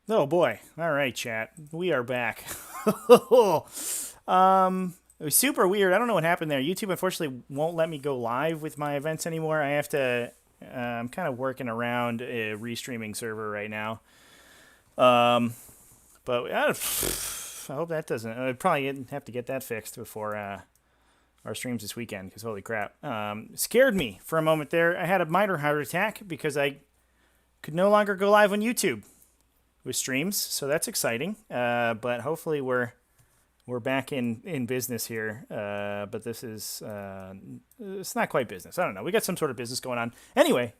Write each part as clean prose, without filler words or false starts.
Oh boy. All right, chat. We are back. It was super weird. I don't know what happened there. YouTube unfortunately won't let me go live with my events anymore. I have to. I'm kind of working around a restreaming server right now. Um, but I hope that doesn't. I probably have to get that fixed before our streams this weekend. Because holy crap, scared me for a moment there. I had a minor heart attack because I could no longer go live on YouTube with streams, so that's exciting. But hopefully we're back in business here. But this is it's not quite business. I don't know. We got some sort of business going on. Anyway,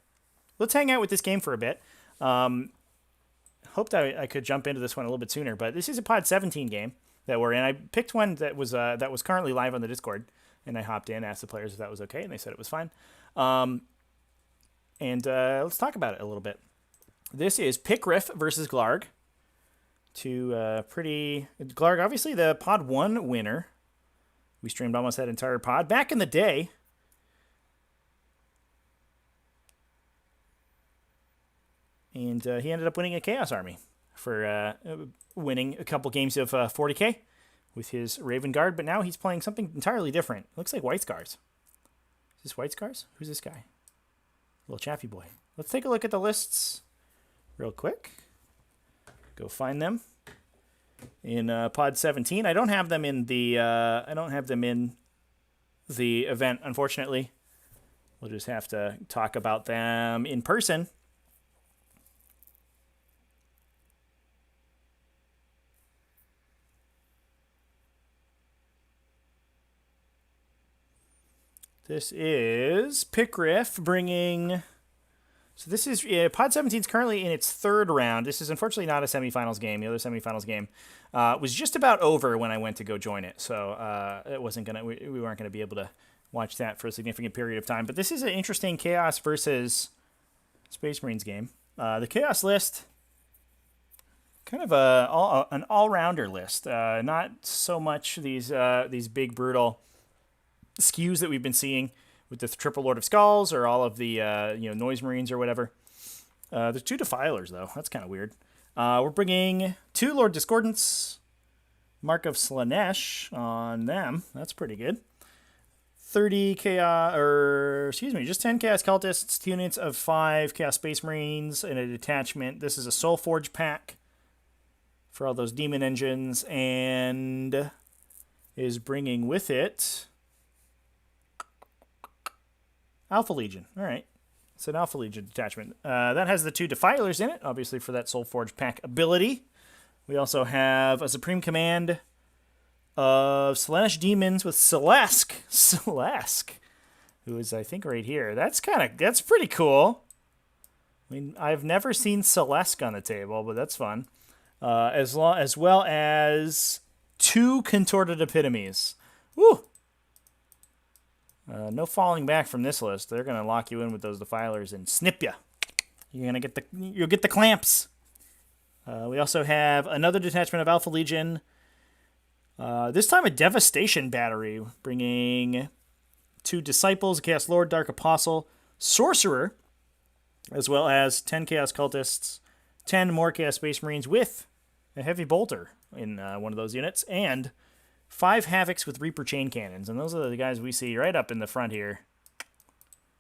let's hang out with this game for a bit. Hoped I could jump into this one a little bit sooner, but this is a Pod 17 game that we're in. I picked one that was currently live on the Discord, and I hopped in, asked the players if that was okay, and they said it was fine. And let's talk about it a little bit. This is Pickriff versus Glarg. Glarg, obviously the Pod 1 winner. We streamed almost that entire pod back in the day. And he ended up winning a Chaos Army for winning a couple games of 40k with his Raven Guard. But now he's playing something entirely different. It looks like White Scars. Is this White Scars? Who's this guy? Little chaffy boy. Let's take a look at the lists real quick. Go find them in Pod 17. I don't have them in the event, unfortunately. We'll just have to talk about them in person. This is Pickriff bringing. So this is Pod 17 is currently in its third round. This is unfortunately not a semifinals game. The other semifinals game was just about over when I went to go join it. So it wasn't gonna. We weren't gonna be able to watch that for a significant period of time. But this is an interesting Chaos versus Space Marines game. The Chaos list, kind of an all-rounder list. Not so much these big brutal skews that we've been seeing with the Triple Lord of Skulls or all of the Noise Marines or whatever. There's 2 Defilers, though. That's kind of weird. We're bringing 2 Lord Discordants, Mark of Slanesh on them. That's pretty good. 30 Chaos, just 10 Chaos Cultists, 2 units of 5 Chaos Space Marines, and a detachment. This is a Soul Forge pack for all those demon engines, and is bringing with it Alpha Legion. All right. It's an Alpha Legion detachment. That has the 2 Defilers in it, obviously for that Soul Forge pack ability. We also have a Supreme Command of Slaanesh Demons with Celeste, who is, I think, right here. That's pretty cool. I mean, I've never seen Celeste on the table, but that's fun. As well as 2 Contorted Epitomes. Woo! No falling back from this list. They're gonna lock you in with those Defilers and snip you. You'll get the clamps. We also have another detachment of Alpha Legion. This time a Devastation Battery, bringing 2 Disciples, Chaos Lord, Dark Apostle, Sorcerer, as well as 10 Chaos Cultists, 10 more Chaos Space Marines with a Heavy Bolter in one of those units, and 5 Havocs with Reaper Chain Cannons. And those are the guys we see right up in the front here.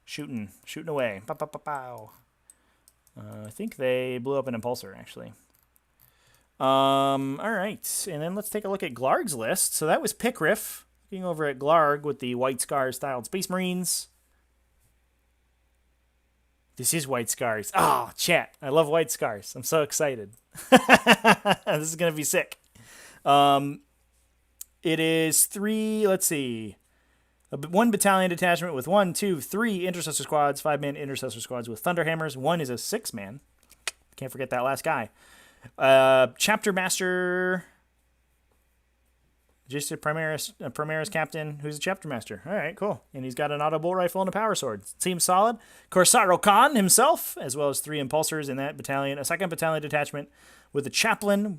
Shooting away. Pow, pow, pow, pow. I think they blew up an Impulsor, actually. All right. And then let's take a look at Glarg's list. So that was Pickriff. Looking over at Glarg with the White Scars-styled Space Marines. This is White Scars. Oh, chat. I love White Scars. I'm so excited. This is going to be sick. It is 3, let's see, 1 battalion detachment with 1, 2, 3 intercessor squads, 5-man intercessor squads with Thunderhammers. 1 is a 6-man. Can't forget that last guy. Chapter Master, just a Primaris captain who's a Chapter Master. All right, cool. And he's got an auto bolt rifle and a power sword. Seems solid. Corsaro Khan himself, as well as 3 Impulsors in that battalion. A 2nd battalion detachment with a Chaplain,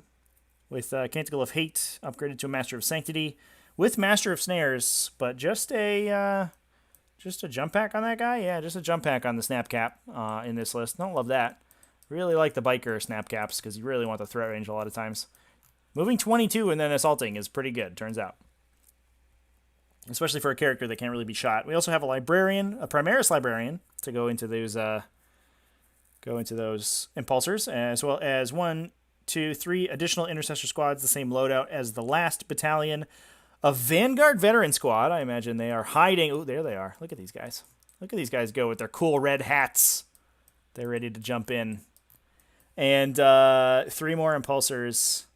with Canticle of Hate, upgraded to a Master of Sanctity, with Master of Snares, but just a jump pack on that guy? Yeah, just a jump pack on the Snap Cap in this list. Don't love that. Really like the biker snap caps because you really want the threat range a lot of times. Moving 22 and then assaulting is pretty good, turns out. Especially for a character that can't really be shot. We also have a librarian, a Primaris librarian, to go into those impulsors, as well as 1, 2, 3 additional intercessor squads, the same loadout as the last battalion of Vanguard veteran squad. I imagine they are hiding. Oh, there they are. Look at these guys. Look at these guys go with their cool red hats. They're ready to jump in. And 3 more impulsors.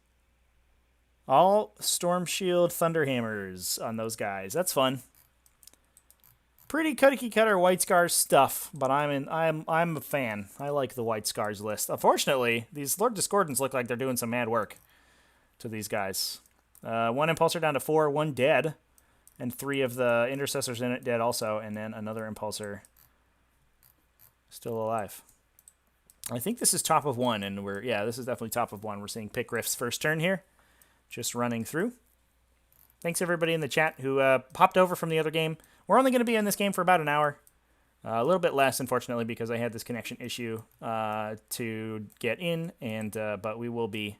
All Storm Shield Thunderhammers on those guys. That's fun. Pretty cookie cutter White Scars stuff, but I'm a fan. I like the White Scars list. Unfortunately, these Lord Discordants look like they're doing some mad work to these guys. 1 impulsor down to 4, 1 dead, and 3 of the intercessors in it dead also, and then another impulsor still alive. I think this is top of 1, and this is definitely top of 1. We're seeing Pick Riff's first turn here. Just running through. Thanks everybody in the chat who popped over from the other game. We're only going to be in this game for about an hour. A little bit less, unfortunately, because I had this connection issue to get in, but we'll be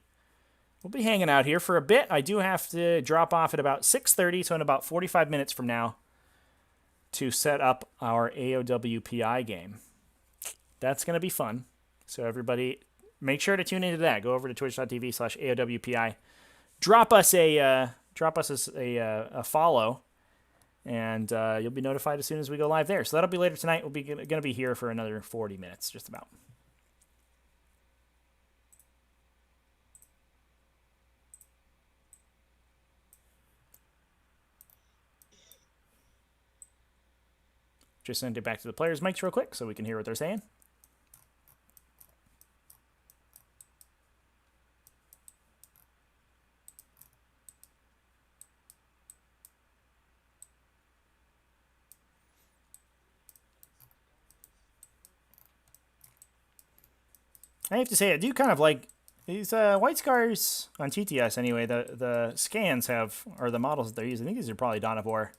hanging out here for a bit. I do have to drop off at about 6:30, so in about 45 minutes from now, to set up our AOWPI game. That's going to be fun. So everybody, make sure to tune into that. Go over to twitch.tv/AOWPI. Drop us a follow, and you'll be notified as soon as we go live there. So that'll be later tonight. We'll be going to be here for another 40 minutes, just about. Just send it back to the players' mics real quick so we can hear what they're saying. I have to say, I do kind of like these White Scars on TTS anyway. The scans or the models that they're using. I think these are probably Dawn of War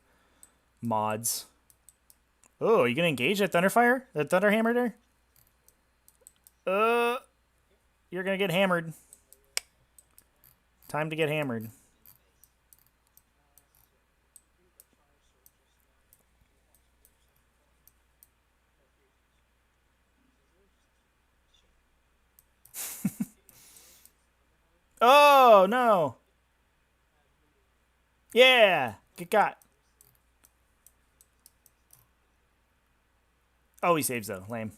mods. Oh, are you going to engage that Thunderfire? That Thunderhammer there? You're going to get hammered. Time to get hammered. Oh, no. Yeah. Get got. Oh, he saves, though. Lame.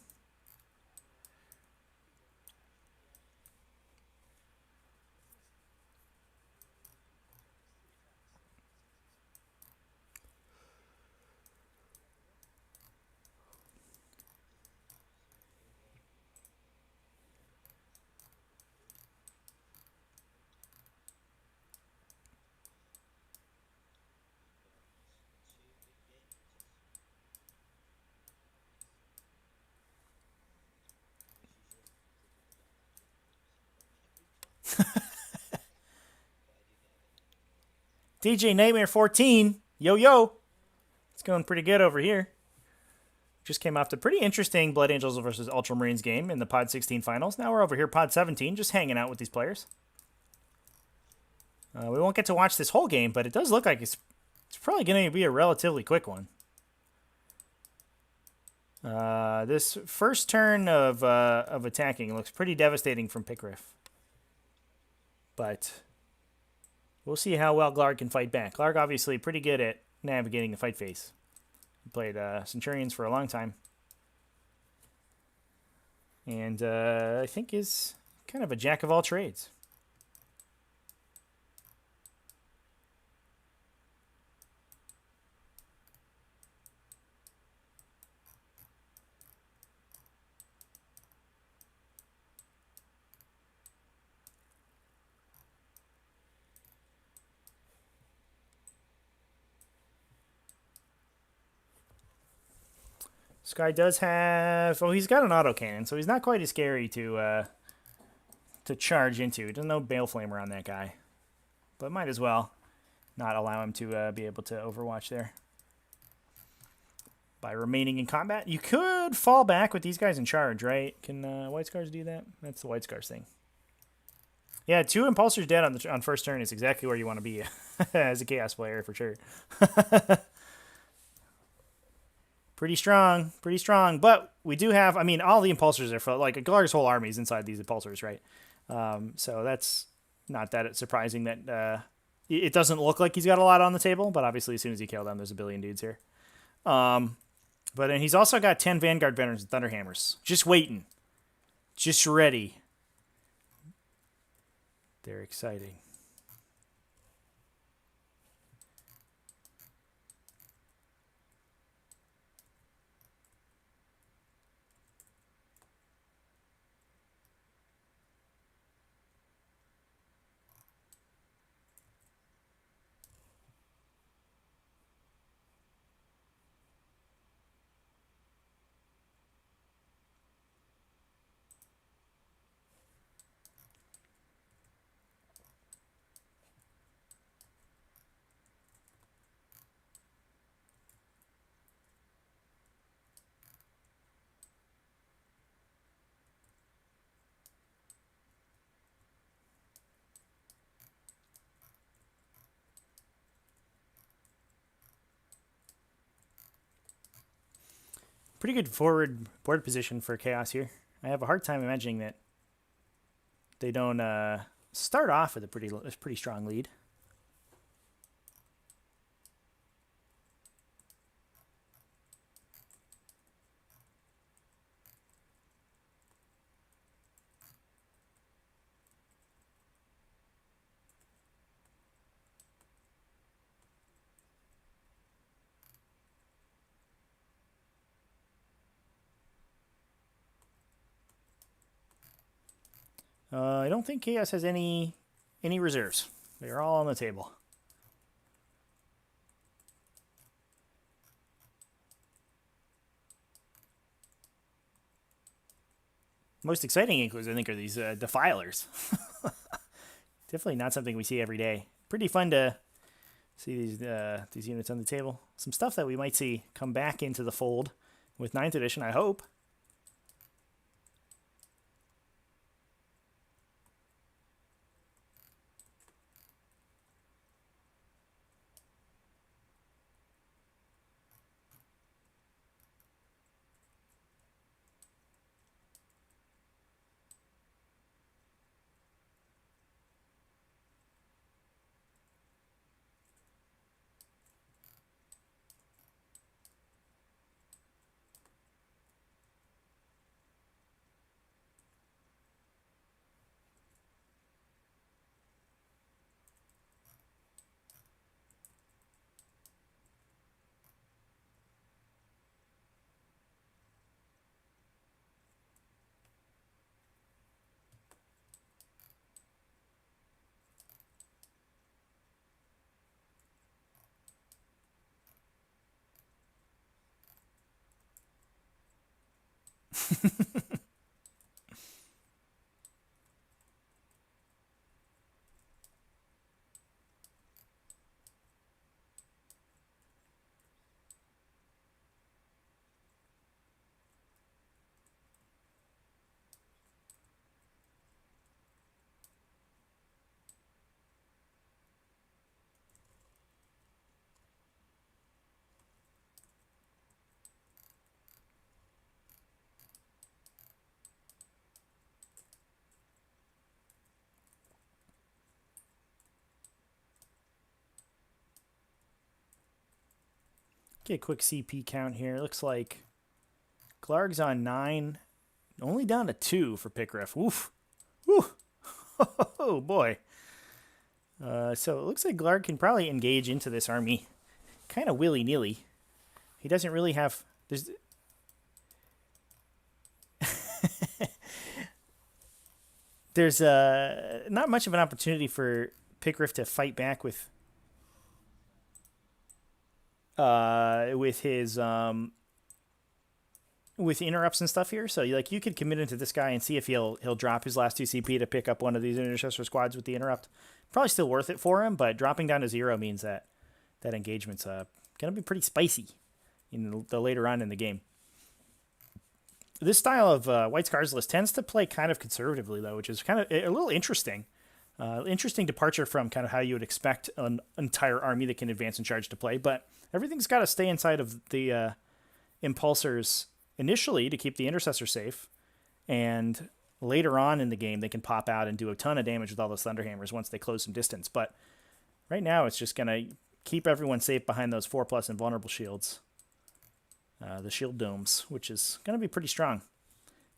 DJ Nightmare 14. Yo, yo. It's going pretty good over here. Just came off the pretty interesting Blood Angels versus Ultramarines game in the Pod 16 finals. Now we're over here, Pod 17, just hanging out with these players. We won't get to watch this whole game, but it does look like it's probably going to be a relatively quick one. This first turn of attacking looks pretty devastating from Pickriff. But we'll see how well Glarg can fight back. Glarg obviously pretty good at navigating the fight phase. He played Centurions for a long time. And I think is kind of a jack of all trades. This guy does have... Oh, he's got an autocannon, so he's not quite as scary to charge into. There's no Baleflamer on that guy. But might as well not allow him to be able to overwatch there. by remaining in combat. You could fall back with these guys in charge, right? Can White Scars do that? That's the White Scars thing. Yeah, 2 Impulsors dead on first turn is exactly where you want to be as a Chaos player, for sure. Pretty strong, pretty strong. But we do have, I mean, all the Impulsors are full. Like, Galar's whole army is inside these Impulsors, right? So that's not that surprising that it doesn't look like he's got a lot on the table. But obviously, as soon as you kill them, there's a billion dudes here. But and he's also got 10 Vanguard Veterans and Thunderhammers. Just waiting. Just ready. They're exciting. Pretty good forward board position for Chaos here. I have a hard time imagining that they don't start off with a pretty strong lead. I don't think Chaos has any reserves. They're all on the table. Most exciting includes, I think, are these Defilers. Definitely not something we see every day. Pretty fun to see these units on the table. Some stuff that we might see come back into the fold with 9th edition, I hope. Get a quick CP count here. Looks like Glarg's on 9, only down to 2 for Picriff. Oof. Oof. Oh, boy. So it looks like Glarg can probably engage into this army kind of willy-nilly. He doesn't really have... There's not much of an opportunity for Picriff to fight back with his with interrupts and stuff here. So you could commit into this guy and see if he'll drop his last 2 CP to pick up one of these intercessor squads with the interrupt. Probably still worth it for him, but dropping down to 0 means that engagement's gonna be pretty spicy. the later on in the game. This style of White Scars list tends to play kind of conservatively, though, which is kind of a little interesting. Interesting departure from kind of how you would expect an entire army that can advance and charge to play, but everything's got to stay inside of the impulsors initially to keep the intercessor safe, and later on in the game they can pop out and do a ton of damage with all those thunderhammers once they close some distance. But right now it's just going to keep everyone safe behind those 4+ invulnerable shields. The shield domes, which is going to be pretty strong.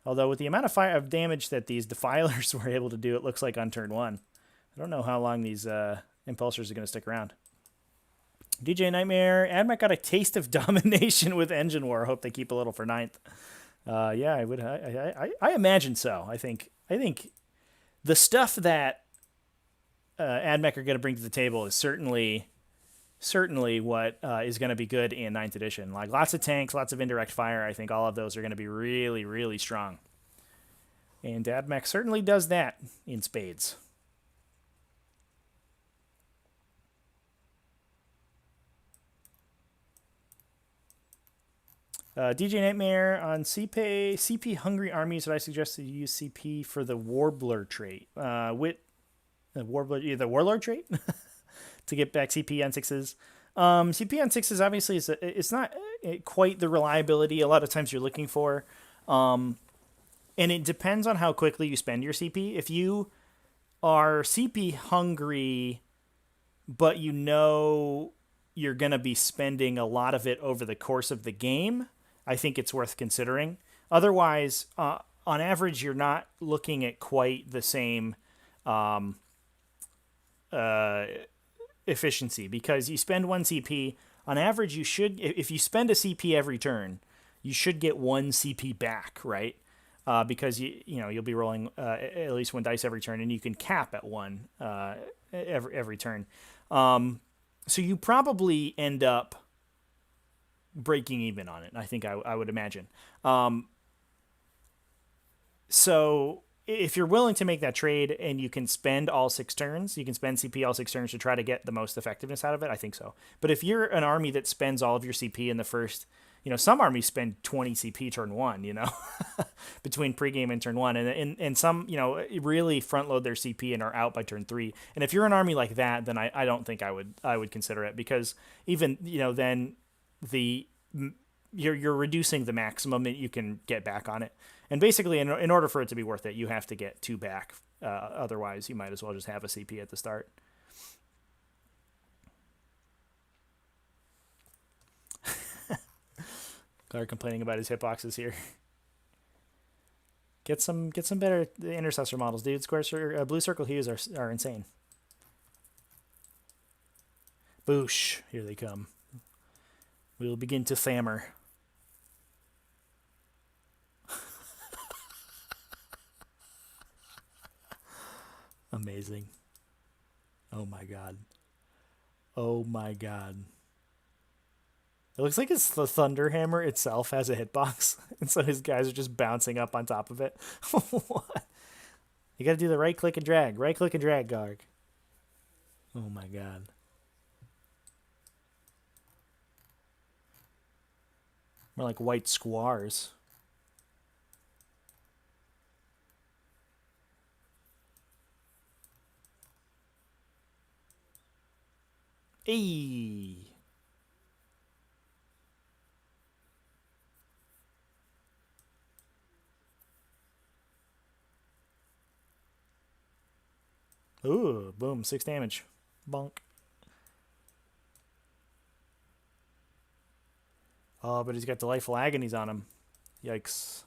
Although with the amount of damage that these defilers were able to do, it looks like on turn 1. I don't know how long these impulsors are going to stick around. DJ Nightmare, AdMech got a taste of domination with Engine War. Hope they keep a little for 9th. Yeah, I would. I imagine so. I think the stuff that AdMech are going to bring to the table is certainly what is going to be good in 9th edition. Like lots of tanks, lots of indirect fire. I think all of those are going to be really, really strong. And AdMech certainly does that in spades. DJ Nightmare on CP hungry armies. Would I suggest that you use CP for the Warbler trait? The Warlord trait to get back CP on 6s. CP on 6s obviously it's not quite the reliability a lot of times you're looking for, and it depends on how quickly you spend your CP. If you are CP hungry, but you know you're going to be spending a lot of it over the course of the game, I think it's worth considering. Otherwise, on average, you're not looking at quite the same efficiency, because you spend 1 CP. On average, you should, if you spend a CP every turn, you should get 1 CP back, right? Because you'll be rolling at least 1 dice every turn, and you can cap at 1 every turn. So you probably end up breaking even on it, I think I would imagine. So if you're willing to make that trade and you can spend all 6 turns, you can spend CP all 6 turns to try to get the most effectiveness out of it, I think so. But if you're an army that spends all of your CP in the first, some armies spend 20 CP turn 1, between pregame and turn 1. And some, really front load their CP and are out by turn 3. And if you're an army like that, then I don't think I would consider it, because even, then you're reducing the maximum that you can get back on it. And basically, in order for it to be worth it, you have to get 2 back. Otherwise, you might as well just have a CP at the start. Clark complaining about his hitboxes here. Get some better intercessor models, dude. Blue circle hues are insane. Boosh! Here they come. We'll begin to fammer. Amazing. Oh my god. Oh my god. It looks like it's the Thunderhammer itself has a hitbox, and so his guys are just bouncing up on top of it. What? You gotta do the right click and drag. Right click and drag, Garg. Oh my god. More like white squars. Hey. Ooh, boom, 6 damage. Bonk. Oh, but he's got Delightful Agonies on him. Yikes.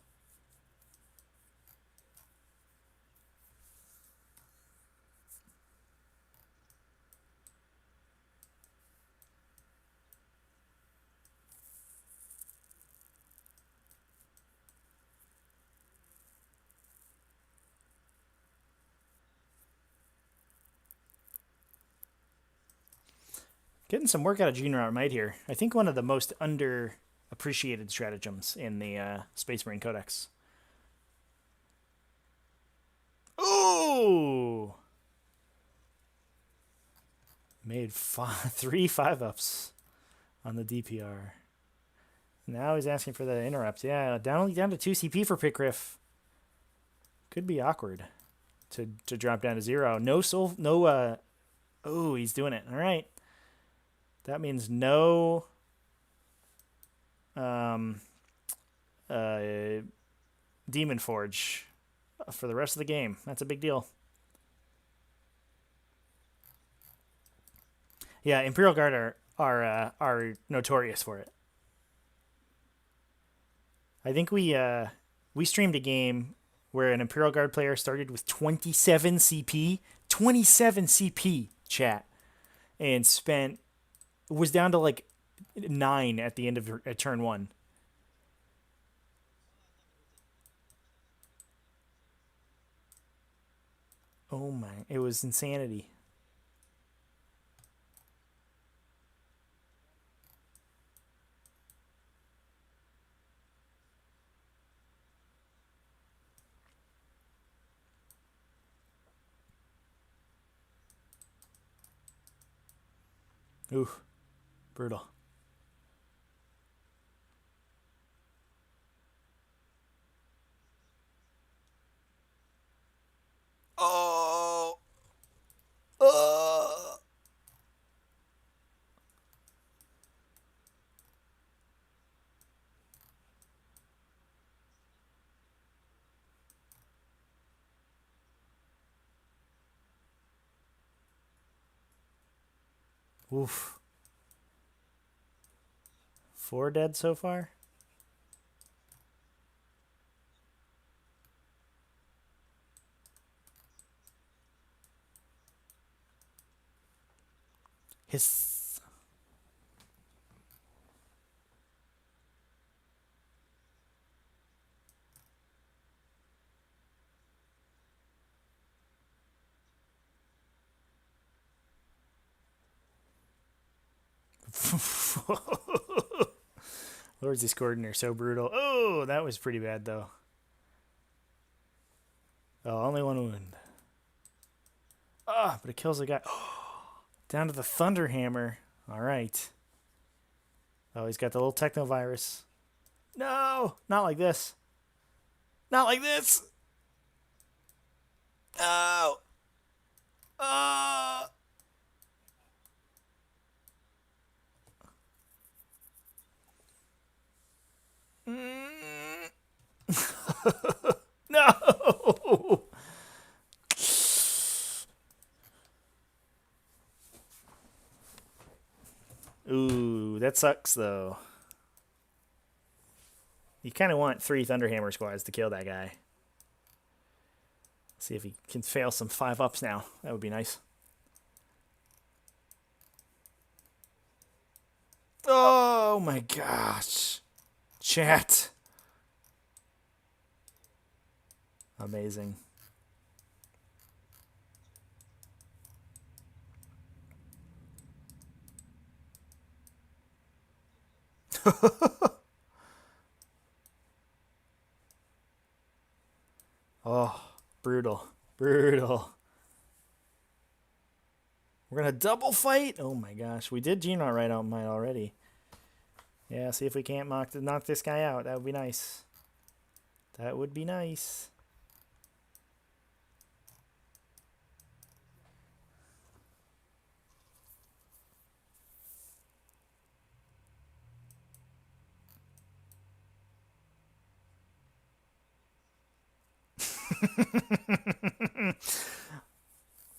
Getting some work out of Junior Might here. I think one of the most underappreciated stratagems in the Space Marine Codex. Ooh! Made 3 5-ups on the DPR. Now he's asking for the interrupt. Yeah, only down to 2 CP for Pickriff. Could be awkward to drop down to 0. No soul, no, oh, he's doing it. All right. That means no, um, Demon Forge for the rest of the game. That's a big deal. Yeah, Imperial Guard are notorious for it. I think we streamed a game where an Imperial Guard player started with 27 CP, 27 CP chat, and was down to like 9 at the end of at turn 1. Oh my, it was insanity. Ooh, brutal. Oh. Oof. 4 dead so far? His. Lord's Discordant are so brutal. Oh, that was pretty bad though. Oh, only 1 wound. Ah, but it kills the guy. Down to the Thunder Hammer. All right. Oh, he's got the little techno virus. No, not like this. Not like this. Oh. Oh. Mm. No. Ooh, that sucks though. You kind of want 3 Thunderhammer squads to kill that guy. See if he can fail some 5-ups now. That would be nice. Oh my gosh. Chat. Amazing. Oh, brutal. Brutal. We're going to double fight? Oh my gosh. We did Gene right out mine already. Yeah, see if we can't knock this guy out. That would be nice. That would be nice.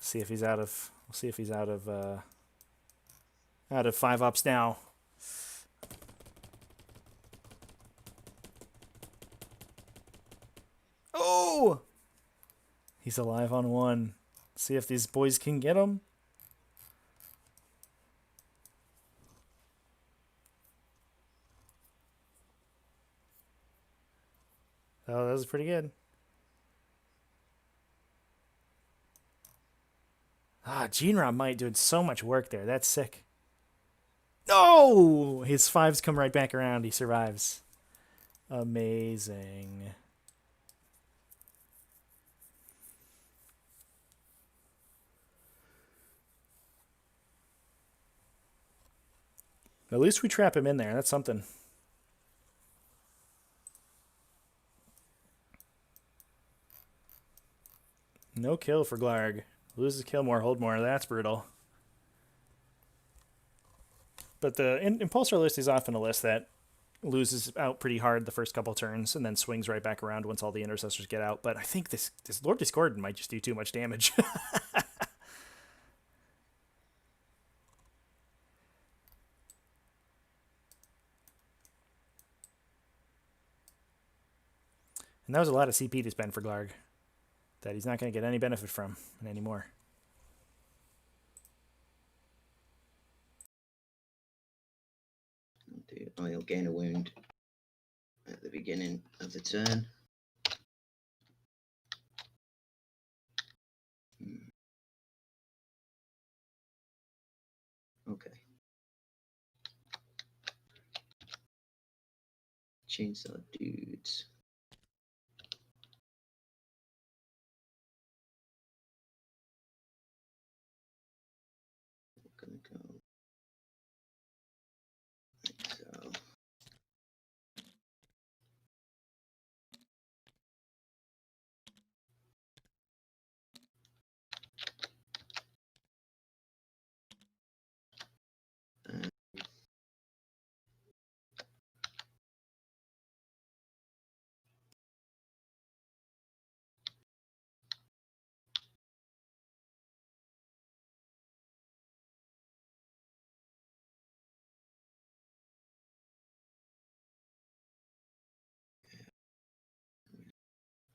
See if he's out of. We'll see if he's out of 5-ups now. Oh, he's alive on 1. See if these boys can get him. Oh, that was pretty good. Ah, Gene might doing so much work there. That's sick. No! His 5s come right back around. He survives. Amazing. At least we trap him in there. That's something. No kill for Glarg. Loses kill more, hold more. That's brutal. But the Impulsor list is often a list that loses out pretty hard the first couple turns and then swings right back around once all the intercessors get out. But I think this Lord Discordant might just do too much damage. And that was a lot of CP to spend for Glarg that he's not going to get any benefit from anymore. Oh, he'll gain a wound at the beginning of the turn. Okay. Chainsaw dudes. We're gonna go like so.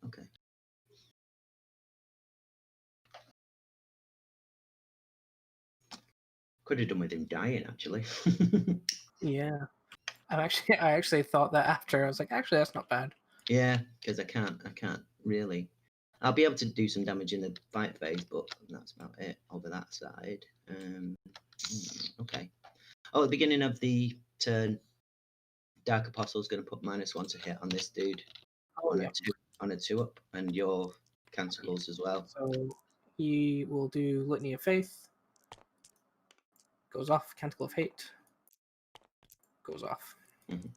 Okay. Could have done with him dying, actually. Yeah. I actually thought that after. I was like, actually, that's not bad. Yeah, because I can't really. I'll be able to do some damage in the fight phase, but that's about it over that side. Okay. Oh, at the beginning of the turn, Dark Apostle's going to put -1 to hit on this dude on a 2-up, and your canticles as well. So he will do Litany of Faith. Goes off. Canticle of Hate. Goes off. Mm-hmm.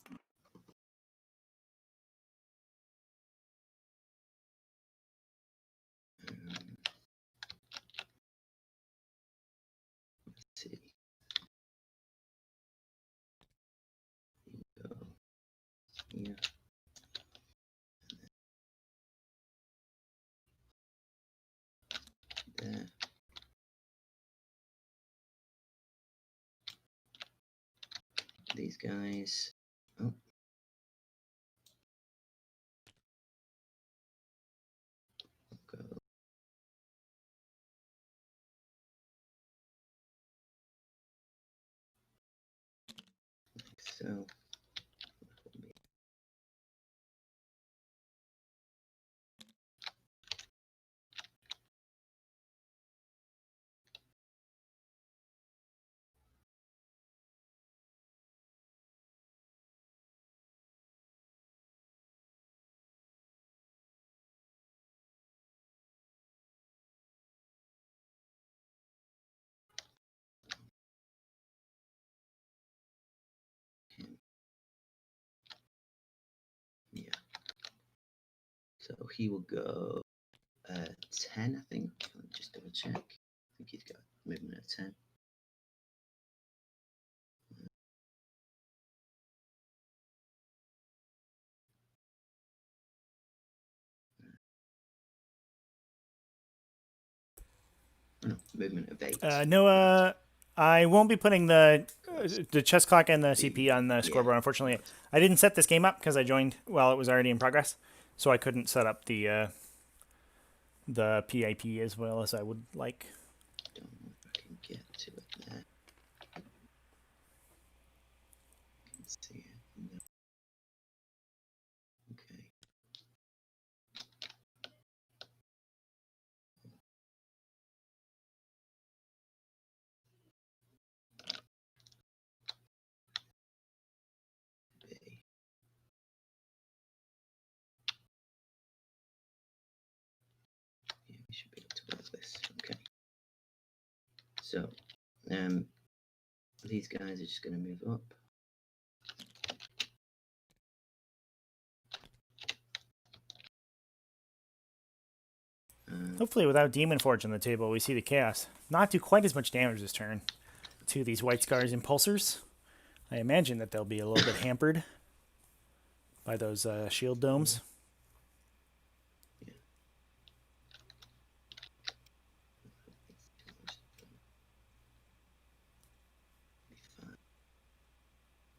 Let's see. Go here. There. These guys. Oh. Go. Like so. Yeah. So he will go 10, I think. Let me just double check. I think he's got movement at 10. No, movement of 8. Noah, I won't be putting the chess clock and the CP on the scoreboard, unfortunately. I didn't set this game up because I joined while it was already in progress, so I couldn't set up the PIP as well as I would like. Don't know if I can get to it there. I can see it. No. Okay. B. Yeah, we should be able to work this. Okay. So, these guys are just going to move up. Hopefully without Demon Forge on the table, we see the Chaos not do quite as much damage this turn to these White Scars Impulsors. I imagine that they'll be a little bit hampered by those shield domes.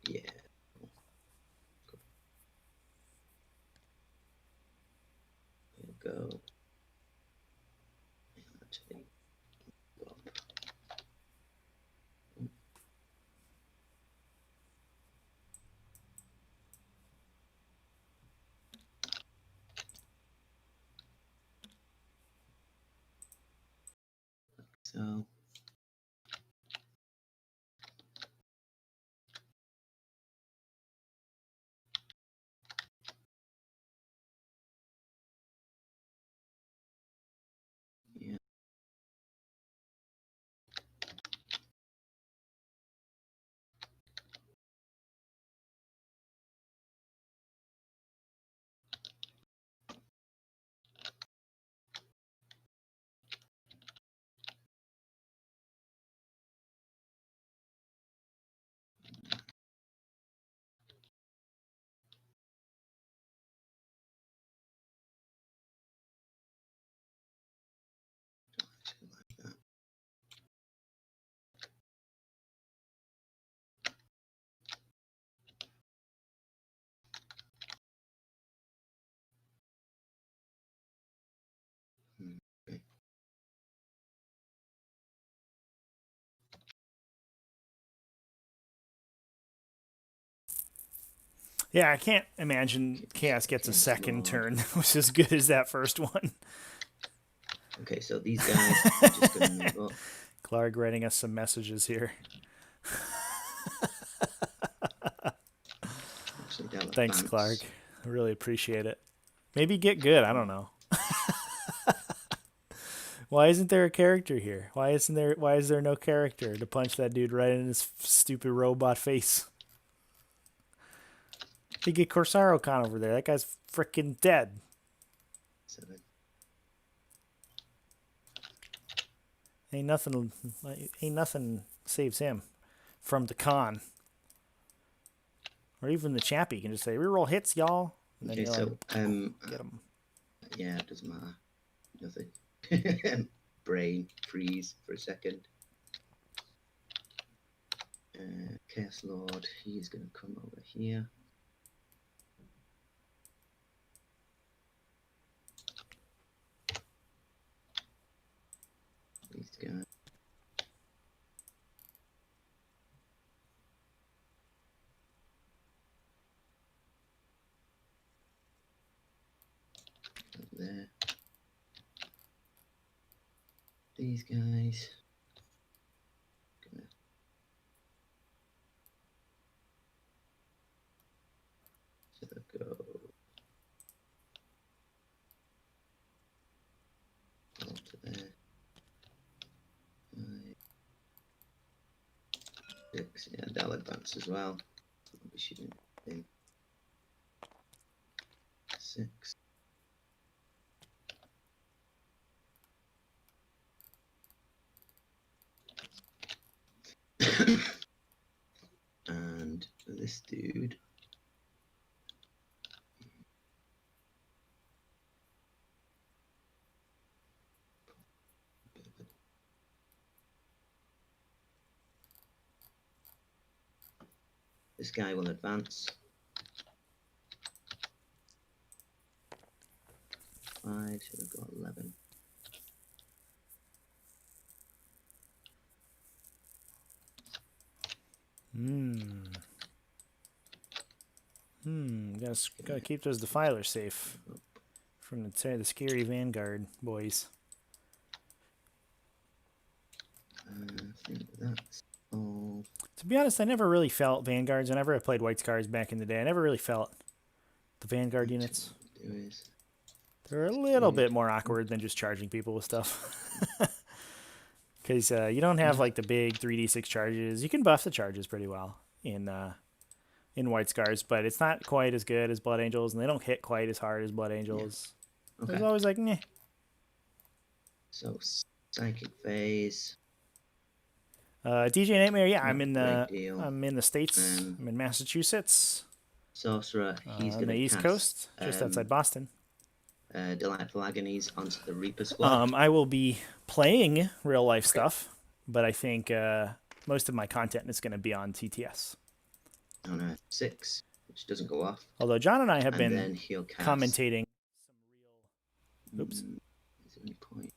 Yeah. We'll go. Actually, go up. So. Yeah. Actually like that. Okay. Yeah, I can't imagine Chaos gets a second turn that was as good as that first one. Okay, so these guys are just going to move up. Clark writing us some messages here. Actually, they'll Thanks, advance. Clark. I really appreciate it. Maybe get good. I don't know. Why isn't there a character here? Why is there no character to punch that dude right in his stupid robot face? They get Corsaro Khan over there. That guy's freaking dead. 7. Ain't nothing saves him from the con. Or even the chappie can just say, reroll hits, y'all. And then Okay, you'll so get him. yeah, it doesn't matter. Nothing. Brain freeze for a second. Chaos Lord, he's going to come over here. These guys. Up there. These guys. Gonna sort of go up to there. 5, 6, yeah, they'll advance as well. I'll be shooting in 6. And this dude. This guy will advance. 5, should have got 11. Gotta keep those defilers safe from the scary Vanguard boys. I think that's all. To be honest, I never really felt Vanguards. Whenever I played White Scars back in the day, I never really felt the Vanguard units. They're a little bit more awkward than just charging people with stuff. Because you don't have like the big 3d6 charges. You can buff the charges pretty well in White Scars, but it's not quite as good as Blood Angels, and they don't hit quite as hard as Blood Angels. Okay. It's always like, meh. So psychic phase. DJ Nightmare, yeah, Not I'm in a the great deal. States. Um, I'm in Massachusetts, Sorcerer, he's on going the to East cast Coast, just outside Boston. Delightful Agonies onto the Reaper squad. I will be playing real life stuff, but I think most of my content is going to be on TTS. On a 6, which doesn't go off. Although John and I have And been then he'll cast. commentating. Oops. Is there any point?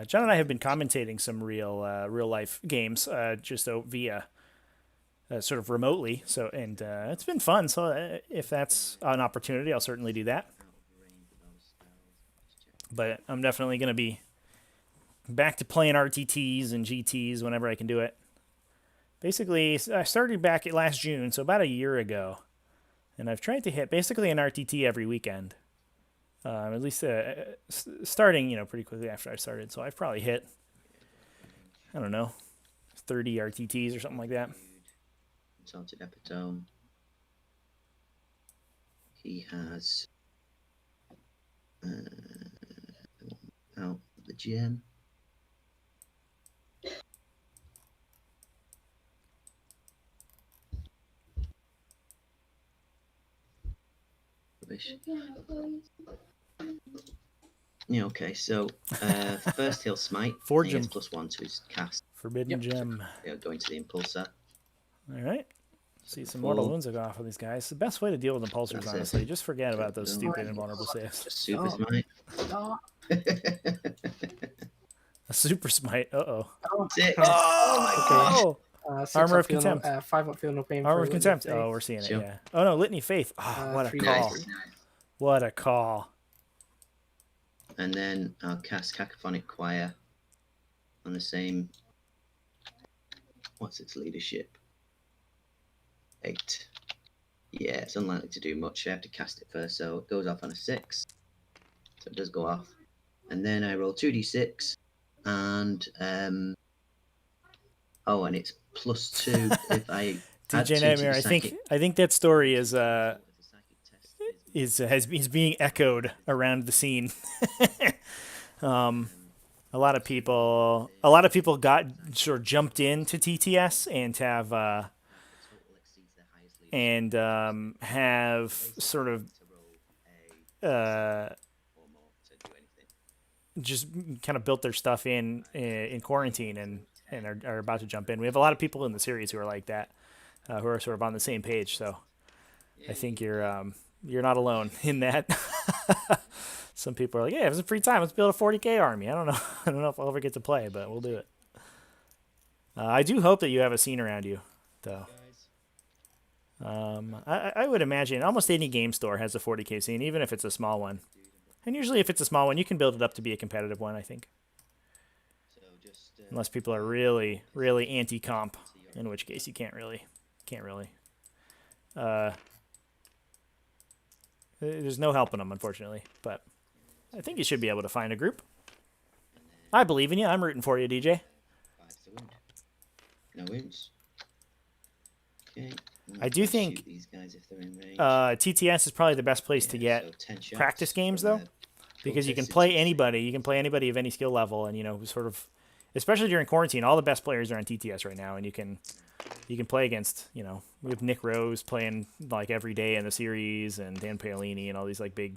John and I have been commentating some real life games just via sort of remotely. So and it's been fun. So if that's an opportunity, I'll certainly do that. But I'm definitely going to be back to playing RTTs and GTs whenever I can do it. Basically, I started back last June, so about a year ago, and I've tried to hit basically an RTT every weekend. At least starting, pretty quickly after I started. So I've probably hit, I don't know, 30 RTTs or something like that. Salted Epitome. He has out the gem. Rubbish. Yeah, okay, so first he'll smite. Forge he gets him. +1 to his cast. Forbidden Gem. Going to the Impulsor. All right. See some Full. mortal wounds will go off with these guys. The best way to deal with impulsors, That's honestly. it. Just forget about those stupid invulnerable saves. Super Stop. smite. Stop. A super smite. Uh-oh. 6. Oh! Six Armor up, of feel Contempt. 5 up, feel no pain. Armor for of Litany Contempt. Faith. Oh, we're seeing it, Sure. yeah. Oh, no, Litany Faith. Oh, what a 3 call. days. What a call. And then I'll cast Cacophonic Choir on the same. What's its leadership? 8. Yeah, it's unlikely to do much. I have to cast it first, so it goes off on a 6. So it does go off. And then I roll 2d6, and and it's +2 if I add 2 DJ to Nightmare, the I think that story is being echoed around the scene. A lot of people got sort of jumped into TTS and have sort of just kind of built their stuff in quarantine and are about to jump in. We have a lot of people in the series who are like that, who are sort of on the same page. So I think you're not alone in that. Some people are like, "Yeah, if it's free time, let's build a 40k army." I don't know. I don't know if I'll ever get to play, but we'll do it. I do hope that you have a scene around you, though. I would imagine almost any game store has a 40k scene, even if it's a small one. And usually, if it's a small one, you can build it up to be a competitive one, I think. Unless people are really, really anti-comp, in which case you can't really. There's no helping them, unfortunately. But I think you should be able to find a group. I believe in you. I'm rooting for you, DJ. 5 to wound. No wounds. Okay. I do think Shoot these guys if they're in range. TTS is probably the best place to Yeah, get so 10 shots practice games, from though, their because you can total play 60. anybody. You can play anybody of any skill level, and sort of, especially during quarantine, all the best players are on TTS right now, and you can play against, we have Nick Rose playing like every day in the series, and Dan Paolini, and all these like big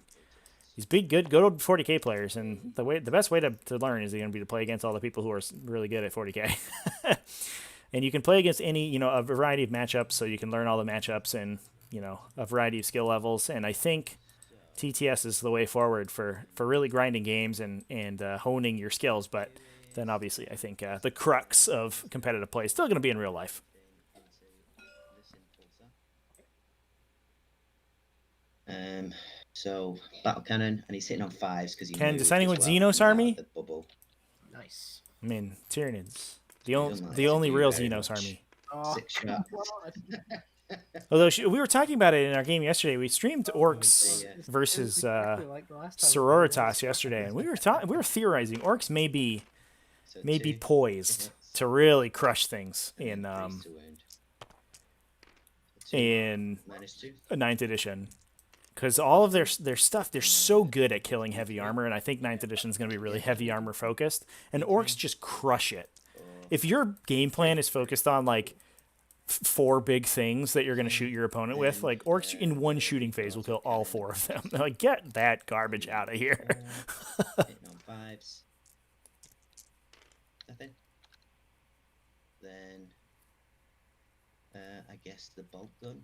good old 40k players. And the best way to learn is going to be to play against all the people who are really good at 40k. And you can play against any, a variety of matchups, so you can learn all the matchups and, a variety of skill levels. And I think TTS is the way forward for really grinding games and honing your skills. But then obviously I think the crux of competitive play is still going to be in real life. So battle cannon, and he's hitting on 5s because he Ken, moved deciding as with well. Xenos He's out of army? the bubble. Nice. I mean, Tyranids. The doesn't like the to only do real very Xenos much. army. Oh, 6 shots. Although we were talking about it in our game yesterday. We streamed Orcs versus Exactly like the last time. Sororitas yesterday, and we were theorizing Orcs may be So maybe 2 poised to really crush things and in then 3s to wound. So 2 in -2. 9th edition, because all of their stuff, they're so good at killing heavy armor, and I think 9th edition is going to be really heavy armor focused, and orcs just crush it. If your game plan is focused on like 4 big things that you're going to shoot your opponent with, like orcs in one shooting phase will kill all 4 of them. They're like, get that garbage out of here. Hitting on 5s. Nothing. Then I guess the bolt gun.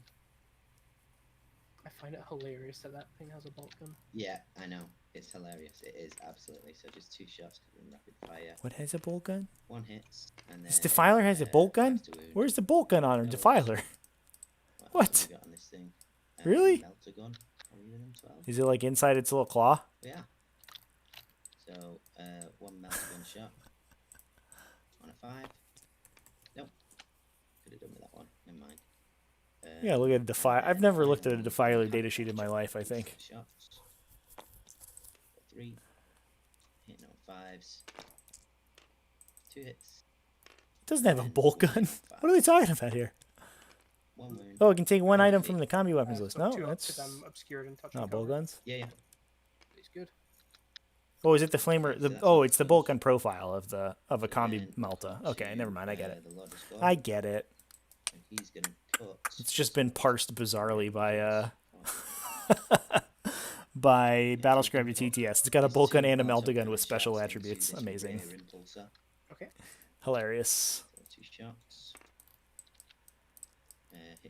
I find it hilarious that thing has a bolt gun. Yeah, I know. It's hilarious. It is, absolutely. So just 2 shots in rapid fire. What has a bolt gun? 1 hits. And then, This Defiler has a bolt gun? faster wound. Where's the bolt gun on her Defiler? What? have we got on this thing? Really? Melter gun. Are we using them 12? Is it like inside its little claw? Yeah. So 1 melter gun shot. On a 5. Nope. Could have done with that one. Never mind. Yeah, look at a Defiler. I've never looked at a Defiler datasheet in my life, I think. Shots. 3. Hitting on 5s. 2 hits. It doesn't have a bolt gun. What are they talking about here? 1 wound. Oh, it can take 1 item from the combi weapons list. No, Because that's I'm obscured and touching. not bolt guns. Yeah, yeah. He's good. Oh, is it the flamer? So that's Oh, what it's the it bolt does. gun profile of a combi And melta. Okay, to, never mind. I get it. the Lord of God, I get it. and he's gonna cut. It's just been parsed bizarrely by Battlescribe to TTS. It's got a bolt gun and a melta gun with special attributes. Amazing. Okay. Hilarious. 2 shots.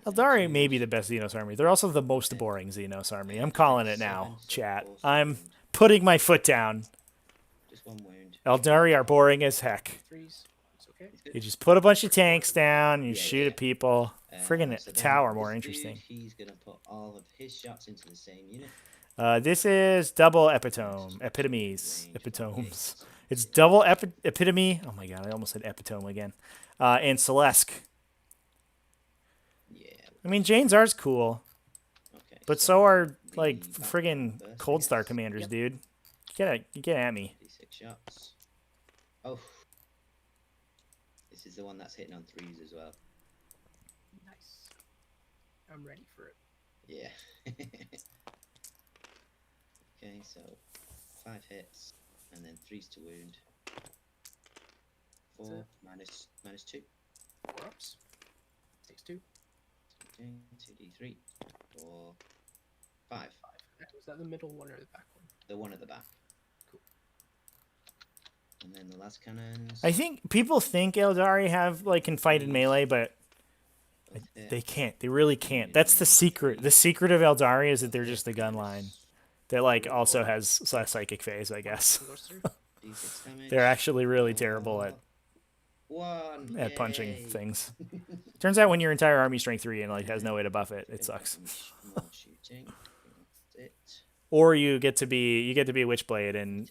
Eldari may be the best Xenos army. They're also the most boring Xenos army. I'm calling it now, chat. I'm putting my foot down. Just 1 wound. Eldari are boring as heck. 3s. It's okay. You just put a bunch of tanks down, you Yeah, shoot yeah. at people. Friggin' So then tower more this interesting. dude, he's gonna put all of his shots into the same unit. This is double epitome. Epitomes. Epitomes. It's double epitome. Oh my god, I almost said epitome again. And Celeste. Yeah. I mean, Jane's R's cool, Okay. but so are, like, the back friggin' first, I Cold Star guess. commanders, Yep. dude. Get at me. 6 shots. Oh. This is the one that's hitting on 3s as well. Nice. I'm ready for it. Yeah. Okay, so 5 hits, and then 3s to wound. 4 it. minus 2. 4 ups. Takes 2. 2d3. 4. 5. Was that the middle one or the back one? The one at the back. Cool. And then the last cannons. I think people think Eldari can fight in melee, but both hit. they can't. They really can't. That's the secret. The secret of Eldari is that they're just the gun line. That also has psychic phase, I guess. Goes through. D6 damage. They're actually really terrible at 1. punching Yay. things. Turns out when your entire army strength 3 and has no way to buff it, it sucks. More shooting. That's it. Or you get to be Witchblade and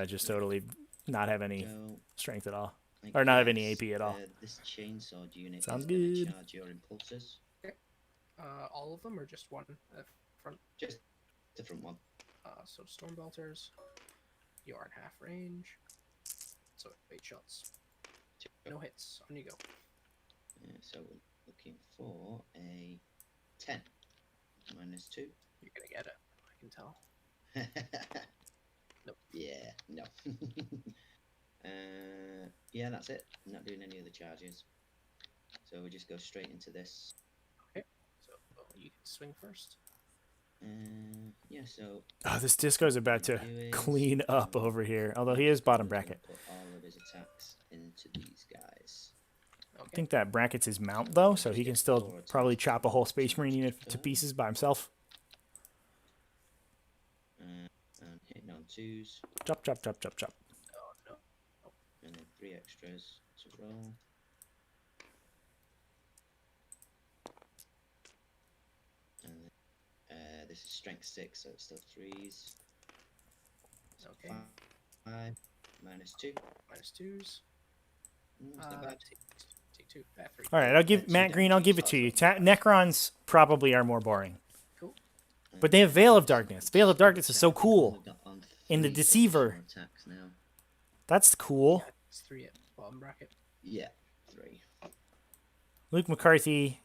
just totally not have any So, strength at all. I Or not have any guess, AP at all. This chainsaw unit Sounds is gonna good. charge your impulses. All of them or just one front? Just the front one. So Stormbelters. You are in half range. So 8 shots. No hits. On you go. So we're looking for a 10. Minus 2. You're gonna get it. I can tell. Nope. Yeah, no. Yeah, that's it. I'm not doing any other charges. So we just go straight into this. So you can swing first. Yeah, so Oh, this Disco's about to clean up over here. Although he is bottom bracket. put all of his attacks into these guys. I think that bracket's his mount, though, so he can still probably chop a whole Space Marine unit to pieces by himself. And hitting on 2s. Chop, chop, chop, chop, chop. Oh no. And then 3 extras to roll. And then, this is strength 6, so it's still 3s. So Okay. 5 minus 2. Minus 2s. It's not bad. Take 2. 3. All right, I'll give Matt Green. I'll give it to you. Necrons probably are more boring, Cool. but they have Veil of Darkness. Veil of Darkness is so cool. We've got on In the 3 Deceiver. additional attacks now. That's cool. Yeah, it's 3 at bottom bracket. Yeah, 3. Luke McCarthy.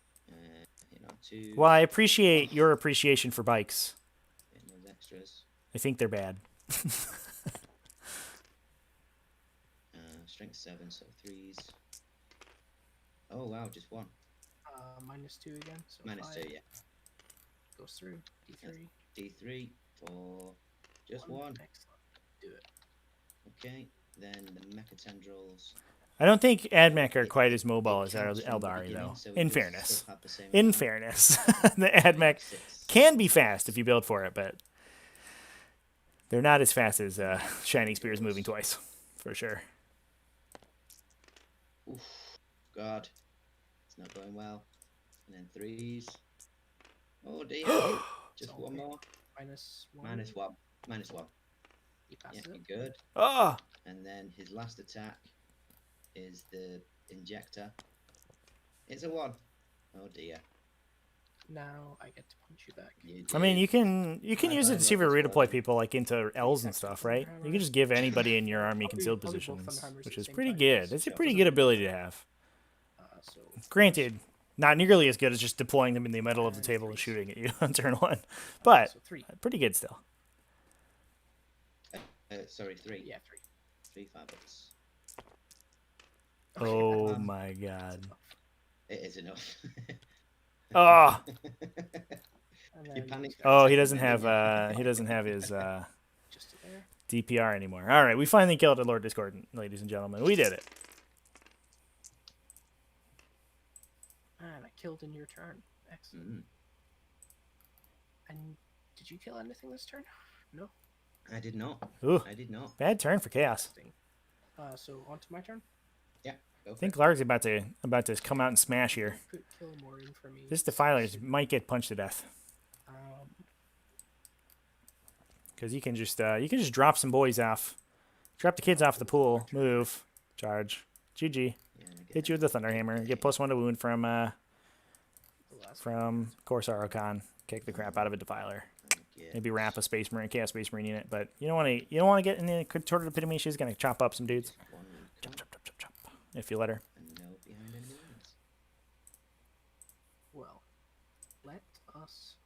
Hitting on 2. Well, I appreciate your appreciation for bikes. extras. I think they're bad. Strength 7, so 3s. Oh wow, just 1. -2 again. So -2, 5 yeah. goes through. D3. D3 for just 1. Excellent. Do it. Okay, then the mecha tendrils. I don't think AdMech are quite It- as mobile it as counts from the Eldari, beginning, though. so it In does fairness. still have the same In amount. fairness. The AdMech 6. can be fast if you build for it, but they're not as fast as Shining Spears moving twice, for sure. Oof, God, it's not going well. And then 3s. Oh dear, just So, 1 more. -1. -1. -1. He Yeah, passes you're it. good. Oh! And then his last attack is the injector. It's a 1. Oh dear. Now I get to punch you back. I mean, you can My use it to see if bad, you luck is redeploy one. people like into L's and Extra stuff, right? You Thunderhammer. can just give anybody in your army I'll do- concealed I'll do both positions, Thunderhammers at which the is same pretty time, good. just It's a shows pretty it. good ability to have. So Granted, not nearly as good as just deploying them in the middle of the And table and 3s. shooting at you on turn 1, but so 3. pretty good still. Sorry, 3. Yeah, 3. 3 fabrics. Oh my god. It is enough. Oh! And You then panicked. Oh, he Second doesn't then, have didn't you? he doesn't have his just there. DPR anymore. All right, we finally killed a Lord Discord, ladies and gentlemen. We did it. And I killed in your turn. Excellent. Mm, And did you kill anything this turn? No. I did not. Ooh, I did not. bad turn for chaos. Interesting. So on to my turn. Go I for think it. Larg's about to come out and smash here. Put kill more in for me. This Defiler might get punched to death because you can just drop some boys off, drop the kids off the pool, move, charge, GG. Yeah, Hit you with the Thunderhammer. Get +1 to wound from the last Corsair Ocon. Kick the crap out of a Defiler. Yeah. Maybe wrap a Space Marine, Chaos Space Marine unit, but you don't want to get in the contorted epitome. She's gonna chop up some dudes. Just 1 Chop, recon chop, chop, chop, chop. If you let her. and no behind enemy lines. Well, let us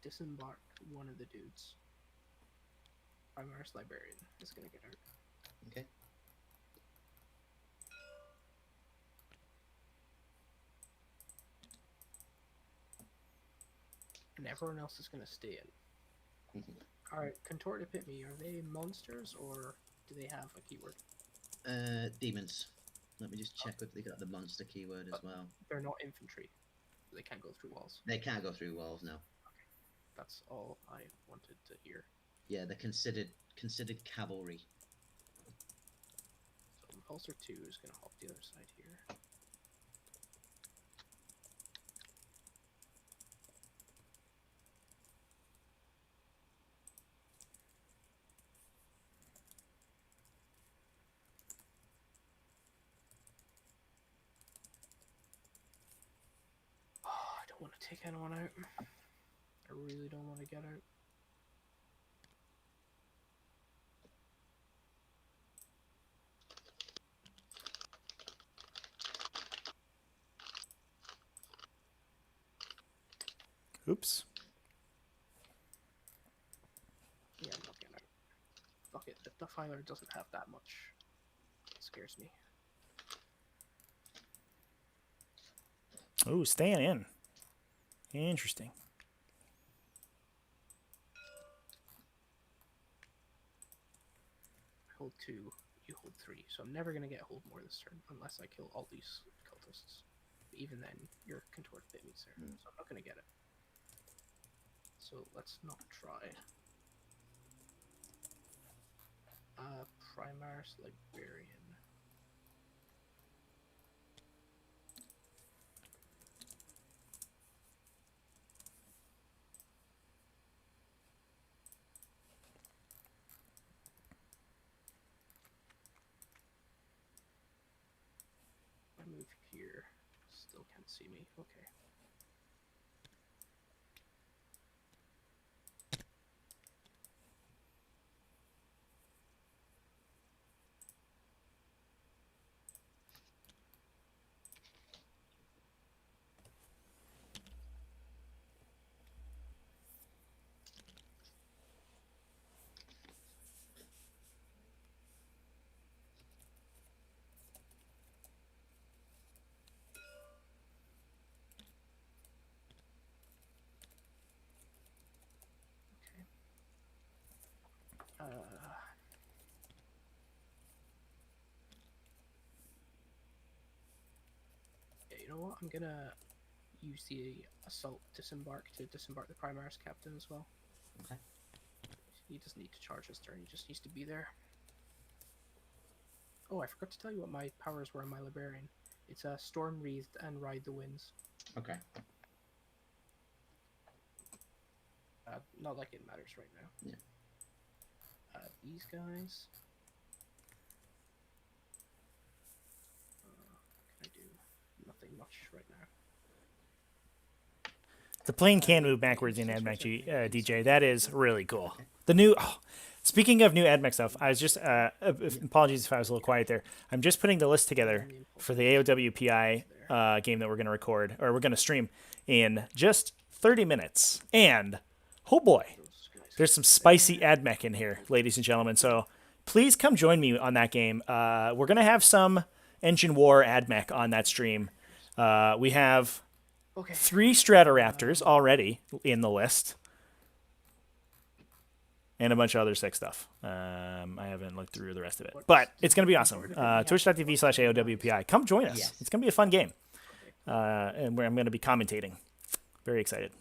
disembark one of the dudes. Primaris Librarian is gonna get hurt. Okay. And everyone else is gonna stay in. Alright, Contorted Epitome, are they monsters or do they have a keyword? Demons. Let me just check if they got the monster keyword as well. They're not infantry. They can't go through walls. They can't go through walls now. That's all I wanted to hear. Yeah, they're considered cavalry. So Repulsor 2 is gonna hop the other side here. Oh, I don't want to take anyone out. I really don't want to get out. Oops. Yeah, I'm not getting out. Fuck it, the Defiler doesn't have that much. It scares me. Ooh, staying in. Interesting. I hold 2, you hold 3. So I'm never gonna get hold more this turn unless I kill all these cultists. But even then, your Contorted Pit meets there, so I'm not gonna get it. So let's not try. Primaris Librarian. I move here. Still can't see me. Okay. know what? I'm gonna use the assault disembark to disembark the Primaris captain as well. Okay. He doesn't need to charge his turn. He just needs to be there. Oh, I forgot to tell you what my powers were on my Librarian. It's a Storm Wreathed and Ride the Winds. Okay. Not like it matters right now. Yeah. These guys. What can I do? Nothing much right now. The plane can move backwards in AdMech DJ. That is really cool. The new... Oh, speaking of new AdMech stuff, I was just... apologies if I was a little quiet there. I'm just putting the list together for the AOWPI game that we're going to record, or we're going to stream in just 30 minutes. And, oh boy, there's some spicy AdMech in here, ladies and gentlemen. So please come join me on that game. We're going to have some Engine War AdMech on that stream. We have... Okay. 3 Stratoraptors already in the list. And a bunch of other sick stuff. I haven't looked through the rest of it. But it's going to be awesome. Twitch.tv/AOWPI. Come join us. Yes. It's going to be a fun game. And where I'm going to be commentating. Very excited.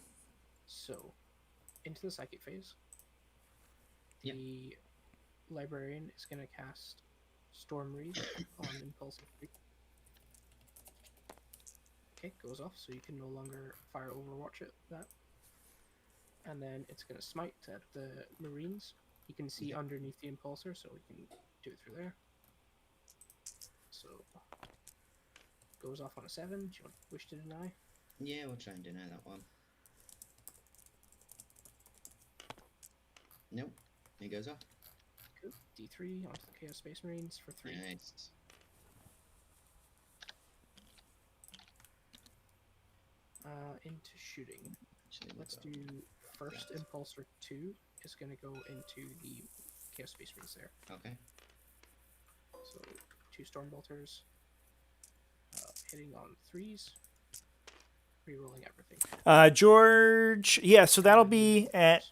So, into the psychic phase. Yep. The Librarian is going to cast Storm Wreath on Impulsive. Okay, goes off, so you can no longer fire Overwatch at that. And then it's going to smite at the Marines. You can see underneath the Impulsor, so we can do it through there. So, goes off on a 7. Do you wish to deny? Yeah, we'll try and deny that one. Nope. He goes off. Cool. D3 onto the Chaos Space Marines for 3. Nice. Into shooting. Actually, Let's we'll do go first that. Impulsor 2 is going to go into the Chaos Space Marines there. Okay. So 2 Stormbolters, hitting on 3s, rerolling everything. George, yeah, so that'll be at...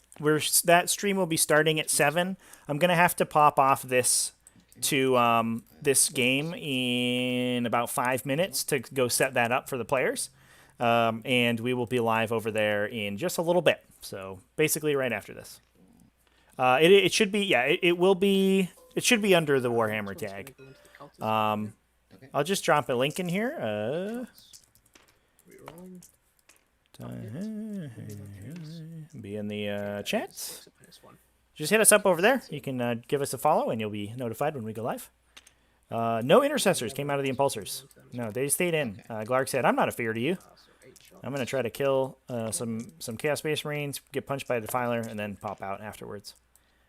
that stream will be starting at 7. I'm going to have to pop off this to this game in about 5 minutes to go set that up for the players. And we will be live over there in just a little bit. So basically right after this. It should be, yeah, it will be, it should be under the Warhammer tag. Okay. I'll just drop a link in here. Rerolling. Be in the chat. 6 -1. Just hit us up over there. You can give us a follow and you'll be notified when we go live. No intercessors came out of the impulsors. No, they stayed in. Glark said, I'm not a fear to you. So 8 shots. I'm going to try to kill some Chaos Space Marines, get punched by a Defiler, and then pop out afterwards.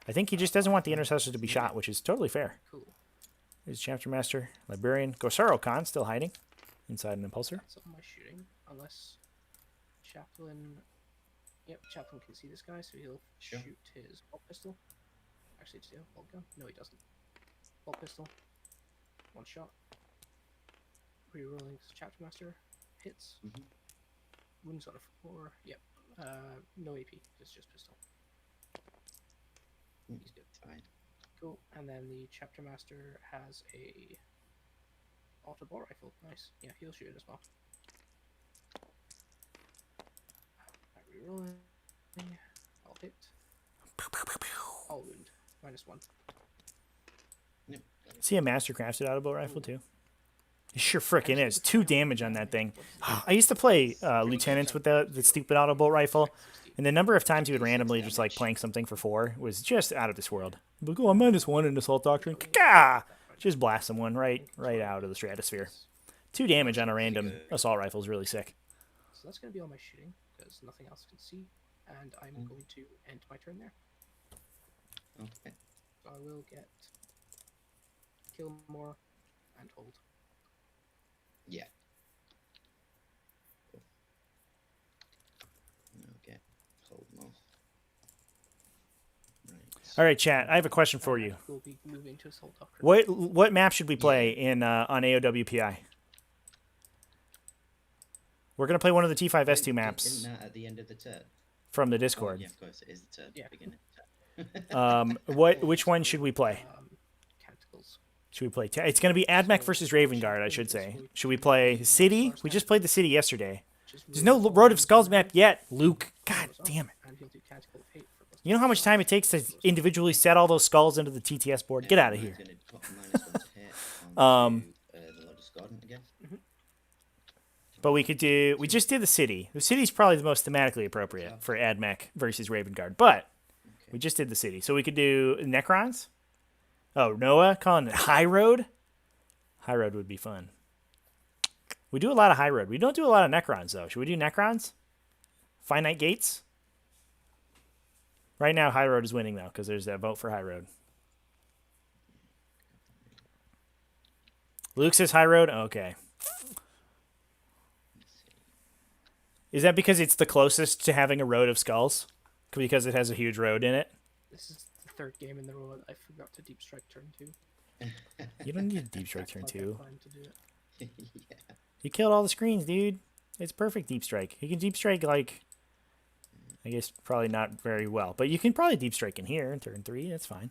I think he just doesn't want the intercessors to be shot, which is totally fair. Cool. Here's Chapter Master, Librarian. Gosaro Khan still hiding inside an impulsor. That's all my shooting, unless Chaplain... Yep, Chaplain can see this guy, so he'll Sure. shoot his bolt pistol. Actually, does he have a bolt gun? No, he doesn't. Bolt pistol. 1 shot. Rerolling Chapter Master. Hits. Mhm. Wounds on a 4. Yep. No AP. It's just pistol. He's good. Fine. Cool. And then the Chapter Master has a auto bolt rifle. Nice. Yeah, he'll shoot it as well. Rerolling. I'll hit. I'll wound. -1. Yep. See a Master Crafted Audible Rifle too? It sure frickin' is. 2 damage on that thing. I used to play Lieutenants with the stupid Audible Rifle, and the number of times you would randomly just like plank something for 4 was just out of this world. Like, oh, I'm -1 in Assault Doctrine. Gah! Just blast someone right out of the stratosphere. 2 damage on a random Assault Rifle is really sick. So that's going to be all my shooting, because nothing else can see, and I'm going to end my turn there. Okay. So I will get kill more and hold. Yeah. Cool. Okay. Hold more. Right. All right, chat. I have a question for you. We'll be moving to Assault Doctrine. What map should we play in on AOWPI? We're gonna play one of the T5S2 maps Isn't that at the end of the turn? from the Oh, Discord. yeah, of course it is the turn. Yeah. Beginning. Which one should we play? Canticles. Should we play? It's going to be AdMech versus Raven Guard, I should say. Should we play City? We just played the City yesterday. There's no Road of Skulls map yet, Luke. God damn it. You know how much time it takes to individually set all those skulls into the TTS board? Get out of here. But we could do... We just did the City. The City's probably the most thematically appropriate for AdMech versus Raven Guard. But we just did the City. So we could do Necrons. Oh, Noah calling it High Road? High Road would be fun. We do a lot of High Road. We don't do a lot of Necrons, though. Should we do Necrons? Finite Gates? Right now, High Road is winning, though, because there's that vote for High Road. Luke says High Road? Okay. Is that because it's the closest to having a Road of Skulls? Because it has a huge road in it? This is the third game in the row that I forgot to Deep Strike turn 2. You don't need Deep Strike turn 2. Yeah. You killed all the screens, dude. It's perfect Deep Strike. You can Deep Strike, like... I guess probably not very well. But you can probably Deep Strike in here in turn 3. That's fine.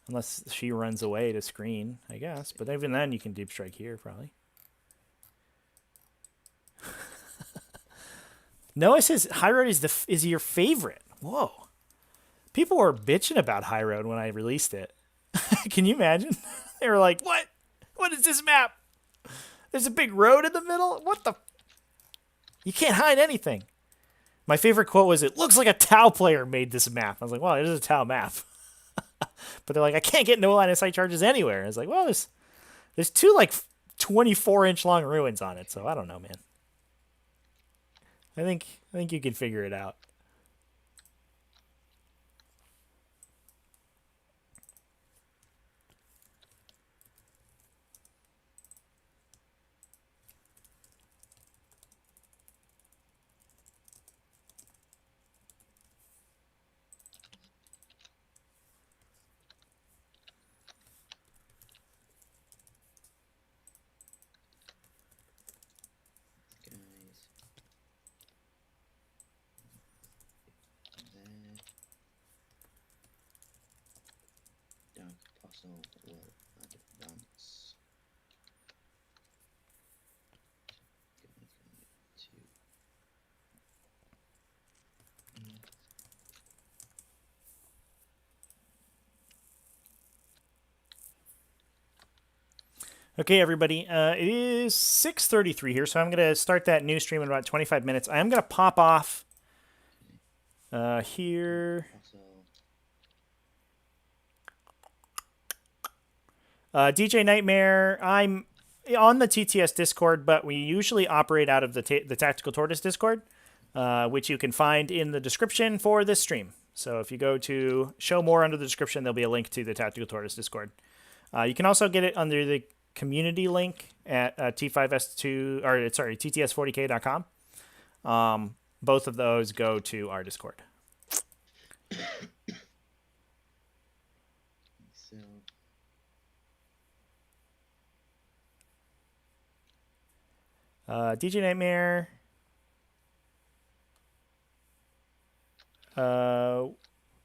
Unless she runs away to screen, I guess. But even then, you can Deep Strike here, probably. Noah says High Road is your favorite. Whoa. People were bitching about High Road when I released it. Can you imagine? They were like, what? What is this map? There's a big road in the middle? What the? You can't hide anything. My favorite quote was, it looks like a Tau player made this map. I was like, well, it is a Tau map. But they're like, I can't get no line of sight charges anywhere. I was like, well, there's two like 24-inch long ruins on it, so I don't know, man. I think you can figure it out. Okay, everybody. It is 6:33 here, so I'm going to start that new stream in about 25 minutes. I am going to pop off here. DJ Nightmare, I'm on the TTS Discord, but we usually operate out of the Tactical Tortoise Discord, which you can find in the description for this stream. So if you go to show more under the description, there'll be a link to the Tactical Tortoise Discord. You can also get it under the community link at T5S2 or sorry TTS40k.com. Both of those go to our Discord. DJ Nightmare. We're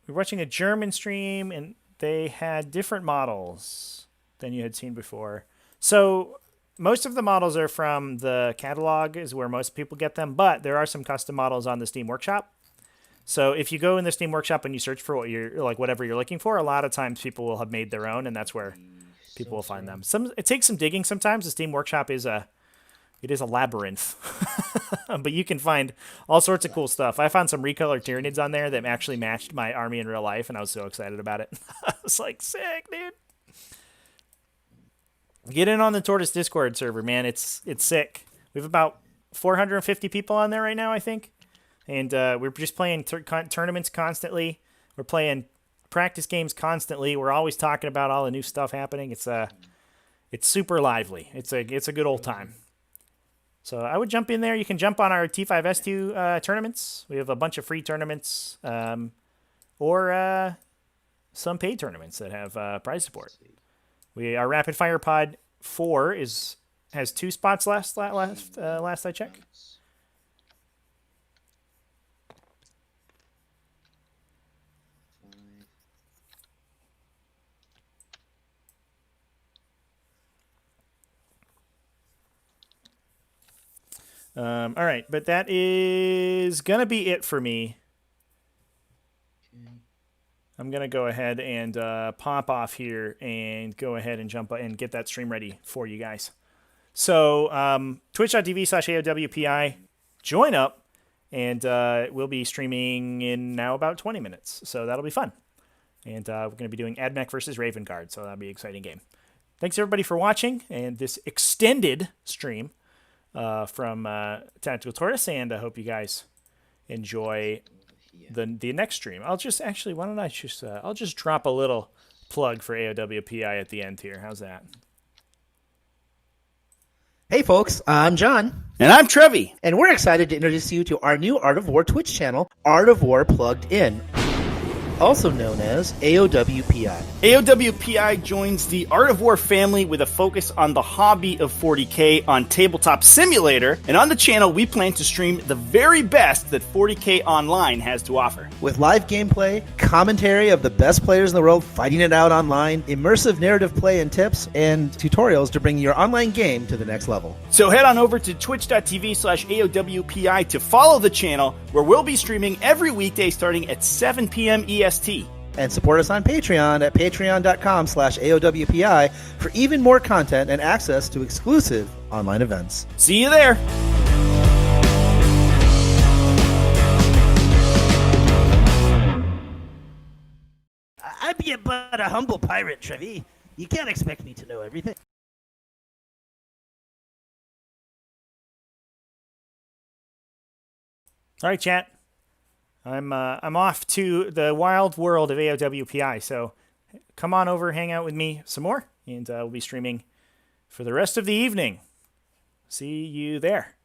watching a German stream, and they had different models than you had seen before. So most of the models are from the catalog, is where most people get them, but there are some custom models on the Steam Workshop. So if you go in the Steam Workshop and you search for what you're like, whatever you're looking for, a lot of times people will have made their own, and that's where people will find them. It takes some digging sometimes. The Steam Workshop is a labyrinth, but you can find all sorts of cool stuff. I found some recolored Tyranids on there that actually matched my army in real life, and I was so excited about it. I was like, sick, dude. Get in on the Tortoise Discord server, man. It's sick. We have about 450 people on there right now, I think. And we're just playing tournaments constantly. We're playing practice games constantly. We're always talking about all the new stuff happening. It's super lively. It's a good old time. So I would jump in there. You can jump on our T5S2 tournaments. We have a bunch of free tournaments or some paid tournaments that have prize support. Our Rapid Fire Pod 4 has 2 spots last I checked. All right, but that is going to be it for me. Okay. I'm going to go ahead and pop off here and go ahead and jump and get that stream ready for you guys. So twitch.tv/AOWPI, join up, and we'll be streaming in now about 20 minutes. So that'll be fun. And we're going to be doing AdMech versus Raven Guard, so that'll be an exciting game. Thanks, everybody, for watching and this extended stream from Tactical Tortoise, and I hope you guys enjoy the next stream. I'll just actually, why don't I just I'll just drop a little plug for AOWPI at the end here. How's that? Hey folks, I'm John. And I'm Trevi. And we're excited to introduce you to our new Art of War Twitch channel, Art of War Plugged In, also known as AOWPI. AOWPI joins the Art of War family with a focus on the hobby of 40K on Tabletop Simulator, and on the channel we plan to stream the very best that 40K Online has to offer. With live gameplay, commentary of the best players in the world fighting it out online, immersive narrative play and tips, and tutorials to bring your online game to the next level. So head on over to twitch.tv/AOWPI to follow the channel, where we'll be streaming every weekday starting at 7 p.m. EST. And support us on Patreon at patreon.com/AOWPI for even more content and access to exclusive online events. See you there! I'm but a humble pirate, Trevi. You can't expect me to know everything. All right, chat. I'm off to the wild world of AOWPI, so come on over, hang out with me some more, and we'll be streaming for the rest of the evening. See you there.